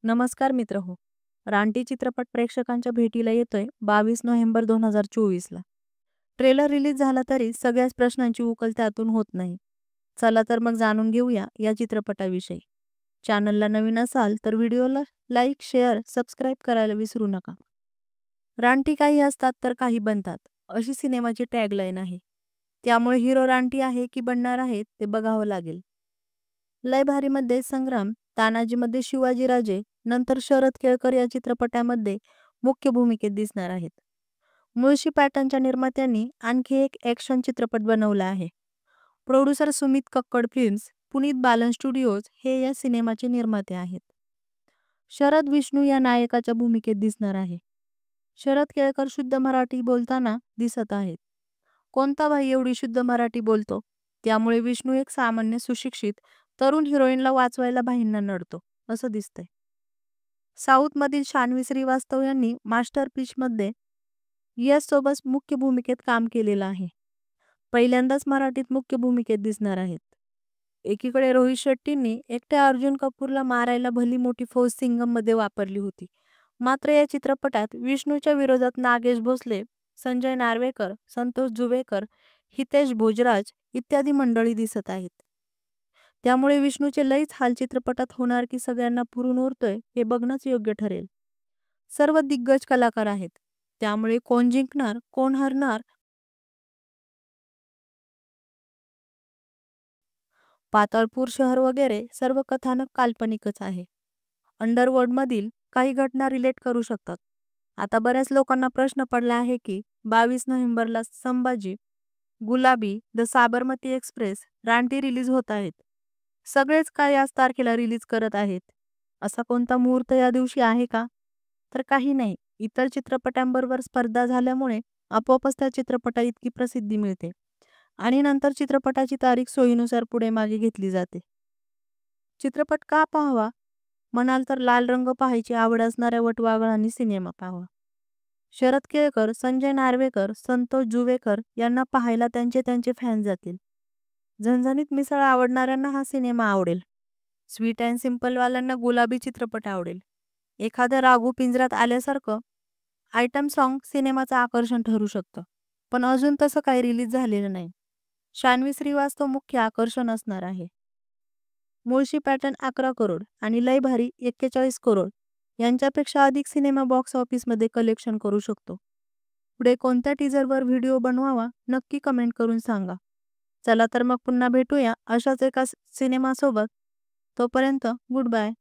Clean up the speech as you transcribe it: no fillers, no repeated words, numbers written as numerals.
नमस्कार मित्र हो. रानटी चित्रपट प्रेक्षकांच्या भेटीला येतोय 22 नोव्हेंबर 2024ला. ट्रेलर रिलीज झाला तरी सगळ्याच प्रश्नांची उकल त्यातून होत नाही. चला तर मग जाणून घेऊया या चित्रपटाविषयी. चॅनलला नवीन असाल तर व्हिडिओला लाईक, शेअर, सबस्क्राईब करायला विसरू नका. रानटी काही असतात तर काही बनतात, अशी सिनेमाची टॅगलाईन आहे. त्यामुळे हिरो रानटी आहे की बनणार आहे ते बघावं लागेल. लय भारीमध्ये संग्राम, तानाजीमध्ये शिवाजीराजे, नंतर शरद केळकर या चित्रपटामध्ये मुख्य भूमिकेत दिसणार आहेत. मुळशी पॅटर्नच्या निर्मात्यांनी आणखी एक ॲक्शन चित्रपट बनवला आहे. Producer Sumit Kakkad films, Puneet Balan studios हे या सिनेमाचे निर्माते आहेत. शरद विष्णू या नायकाच्या भूमिकेत दिसणार आहे. शरद केळकर शुद्ध मराठी बोलताना दिसत आहेत. कोणता भाई एवढी शुद्ध मराठी बोलतो? त्यामुळे विष्णू एक सामान्य सुशिक्षित तरुण हिरोईनला वाचवायला भाईंना नडतो असं दिसतंय. साऊथमधील शान्वी श्रीवास्तव यांनी मास्टरपीसमध्ये यश सोबत मुख्य भूमिकेत काम केलेलं आहे. पहिल्यांदाच मराठीत मुख्य भूमिकेत दिसणार आहेत. एकीकडे रोहित शेट्टींनी एकट्या अर्जुन कपूरला मारायला भली मोठी फौज सिंगममध्ये वापरली होती. मात्र या चित्रपटात विष्णूच्या विरोधात नागेश भोसले, संजय नार्वेकर, संतोष जुवेकर, हितेश भोजराज इत्यादी मंडळी दिसत आहेत. त्यामुळे विष्णूचे लईच हाल चित्रपटात होणार की सगळ्यांना पुरून उरतोय हे बघणंच योग्य ठरेल. सर्व दिग्गज कलाकार आहेत. त्यामुळे कोण जिंकणार, कोण हरणार? पाताळपूर शहर वगैरे सर्व कथानक काल्पनिकच आहे. अंडरवर्ल्डमधील काही घटना रिलेट करू शकतात. आता बऱ्याच लोकांना प्रश्न पडला आहे की 22 नोव्हेंबरला संभाजी, गुलाबी, द साबरमती एक्सप्रेस, रानटी रिलीज होत आहेत. सगळेच काय याच तारखेला रिलीज करत आहेत. असा कोणता मुहूर्त या दिवशी आहे का? तर काही नाही. इतर चित्रपटांबरोबर स्पर्धा झाल्यामुळे आपोआपच त्या चित्रपटाला इतकी प्रसिद्धी मिळते आणि नंतर चित्रपटाची तारीख सोयीनुसार पुढे मागे घेतली जाते. चित्रपट का पाहावा म्हणाल तर लाल रंग पाहायची आवड असणाऱ्या वटवाघळांनी सिनेमा पाहावा. शरद केळकर, संजय नार्वेकर, संतोष जुवेकर यांना पाहायला त्यांचे त्यांचे फॅन जातील. झणझणीत मिसळ आवडणाऱ्यांना हा सिनेमा आवडेल. स्वीट अँड सिम्पलवाल्यांना गुलाबी चित्रपट आवडेल. एखादं राघू पिंजऱ्यात आल्यासारखं आयटम सॉन्ग सिनेमाचं आकर्षण ठरू शकतं. पण अजून तसं काही रिलीज झालेलं नाही. शान्वी श्रीवास्तव मुख्य आकर्षण असणार आहे. मुळशी पॅटर्न 11 करोड आणि लय भारी 41 करोड यांच्यापेक्षा अधिक सिनेमा बॉक्स ऑफिसमध्ये कलेक्शन करू शकतो. पुढे कोणत्या टीजरवर व्हिडिओ बनवावा नक्की कमेंट करून सांगा. चला तर मग पुन्हा भेटूया अशाच एका सिनेमासोबत. तोपर्यंत गुड बाय.